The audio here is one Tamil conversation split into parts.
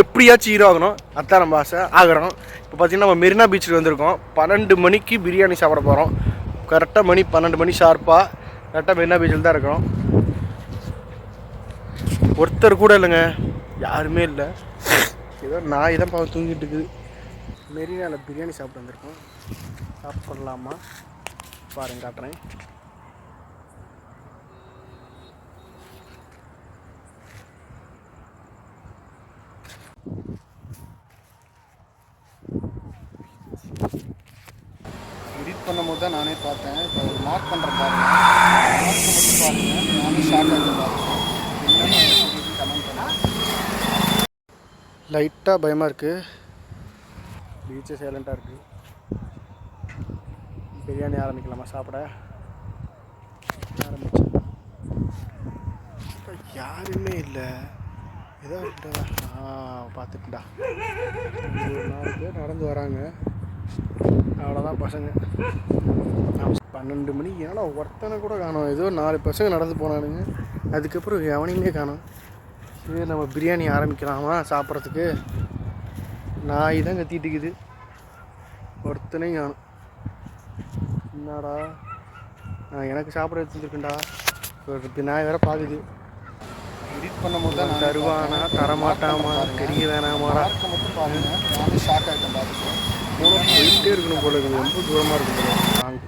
எப்படியாச்சும் ஹீரோ ஆகணும், அதுதான் நம்ம ஆசை. ஆகிறோம். இப்போ பார்த்தீங்கன்னா நம்ம மெரினா பீச்சுக்கு வந்திருக்கோம். 12 மணிக்கு பிரியாணி சாப்பிட போகிறோம். கரெக்டாக மணி 12 மணி ஷார்ப்பாக கரெக்டாக மெரினா பீச்சில் தான் இருக்கிறோம். ஒருத்தர் கூட இல்லைங்க, யாருமே இல்லை. ஏதோ நாய் தான் பார்த்து தூங்கிட்டு இருக்குது. மெரினாவில் பிரியாணி சாப்பிட்டு வந்திருக்கோம். சாப்பிட்லாமா பாருங்க, காட்டுறேன். எடிட் பண்ணும்போது தான் நானே பார்த்தேன். இப்போ ஒரு மார்க் பண்ணுற பாருங்க, மார்க் மட்டும் பாருங்கள். நானும் ஷார்ட் ஆகிட்டு பார்த்தேன். என்ன கமெண்ட் பண்ணேன். லைட்டாக பயமாக இருக்குது. பீச்சே சைலண்ட்டாக இருக்குது. பிரியாணி ஆரம்பிக்கலாமா சாப்பிட? ஆரம்பிச்சு யாருமே இல்லை. ஏதோ பார்த்துட்டுடா 4 பேர் நடந்து வராங்க, அவ்வளோதான் பசங்க. 12 மணி ஏன்னா ஒருத்தனை கூட காணோம். ஏதோ 4 பசங்க நடந்து போனானுங்க, அதுக்கப்புறம் எவனையுமே காணோம். இது நம்ம பிரியாணி ஆரம்பிக்கலாமா சாப்பிட்றதுக்கு? நாய் தான் கத்திட்டு இருக்குது, ஒருத்தனையும் காணும். என்னடா எனக்கு சாப்பிட எடுத்துருக்குண்டா. ஒரு நாய் வேற பார்க்குது. எடிட் பண்ணும்போது தான் தருவானா தரமாட்டாமா தெரிய வேணாமாடா மட்டும் பாருங்க. நானும் ஷாக் ஆகிட்டேன். பார்த்துட்டு போயிட்டே இருக்கணும் போல இருக்குது. ரொம்ப தூரமாக இருக்கும் போல. தாண்டி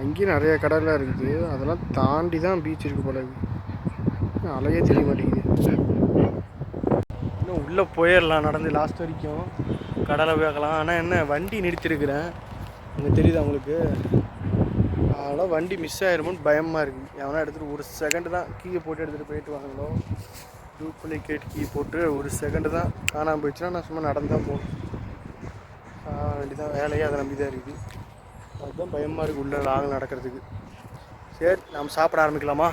அங்கேயும் நிறைய கடலாம் இருக்குது, அதெல்லாம் தாண்டி தான் பீச் இருக்குது போல இருக்குது. அலையே தெரிய மாட்டேங்குது. இன்னும் உள்ளே போயிடலாம் நடந்து லாஸ்ட் வரைக்கும். கடலை பார்க்கலாம். ஆனால் என்ன வண்டி நிறுத்திருக்கிறேன், அங்கே தெரியுது அவங்களுக்கு. அதனால் வண்டி மிஸ் ஆகிருமோன்னு பயமாக இருக்குது. எவனா எடுத்துகிட்டு ஒரு செகண்டு தான் கீயை போட்டு எடுத்துகிட்டு போயிட்டு வாங்களோ. டூப்ளிகேட் கீ போட்டு ஒரு செகண்டு தான் காணாமல் போயிடுச்சுன்னா நான் சும்மா நடந்து தான் போகணும். வண்டி தான் வேலையே அதை நம்பி தான் இருக்குது. அதுதான் பயமாக இருக்குது உள்ளே லாங் நடக்கிறதுக்கு. சரி நாம் சாப்பிட ஆரம்பிக்கலாமா?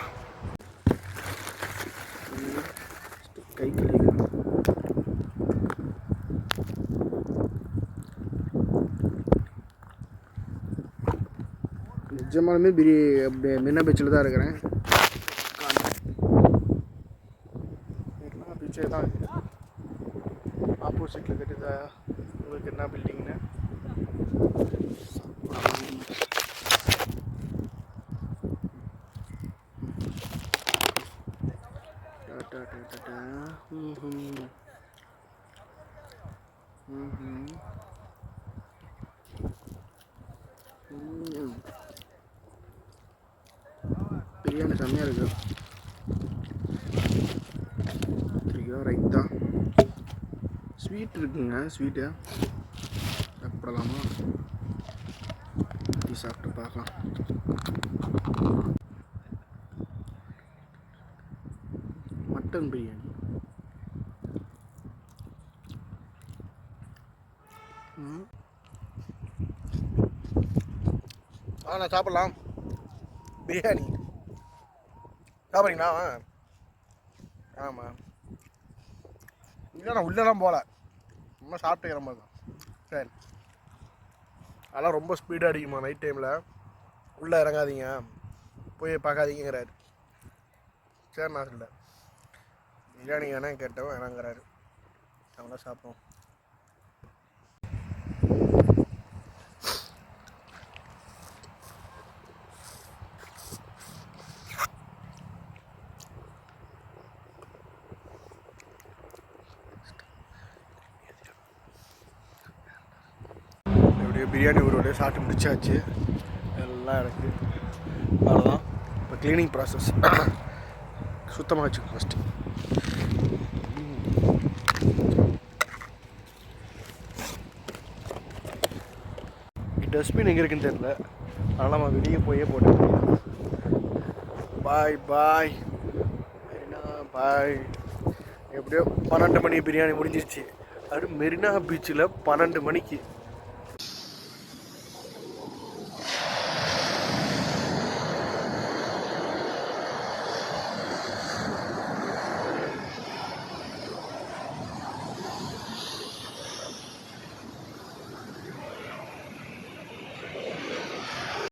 கை கழுவி நிஜமாலுமே மெரினா பீச்சில் தான் இருக்கிறேன். மெரினா பீச்சே தான் ஆப்போசிட்டில் கட்டுதா உங்களுக்கு என்ன பில்டிங்னு. பிரியாணி செம்மையாக இருக்குது. ரைத்தா ஸ்வீட் இருக்குங்க. ஸ்வீட்டு சாப்பிடலாமா? சாப்பிட்டு பார்க்கலாம். மட்டன் பிரியாணி. நான் சாப்பிட்லாம். பிரியாணி சாப்பிட்றீங்களா? ஆமாம். இல்லை நான் உள்ளெல்லாம் போகல, சும்மா சாப்பிட்டுக்கிற மாதிரி தான். சரி, அதெல்லாம் ரொம்ப ஸ்பீடாக அடிக்குமா நைட் டைமில். உள்ளே இறங்காதீங்க, போய் பார்க்காதீங்கிறாரு. சரி நான் இல்லை பிரியாணி வேணாம் கேட்டவன் வேணாங்கிறாரு. அவங்களாம் சாப்பிடுவோம். பிரியாணி ஒரு வழியாக சாப்பிட்டு முடிச்சாச்சு, எல்லாம் இருக்குது. அவ்வளோதான். இப்போ க்ளீனிங் ப்ராசஸ். சுத்தமாக வச்சுக்கோ ஃபஸ்ட்டு. டஸ்ட்பின் எங்கே இருக்குன்னு தெரியல, அதனால் நம்ம வெளியே போயே போட்டோம். பாய் பாய் மெரினா பாய். எப்படியோ 12 மணி பிரியாணி முடிஞ்சிருச்சு. அது மெரினா பீச்சில் 12 மணிக்கு.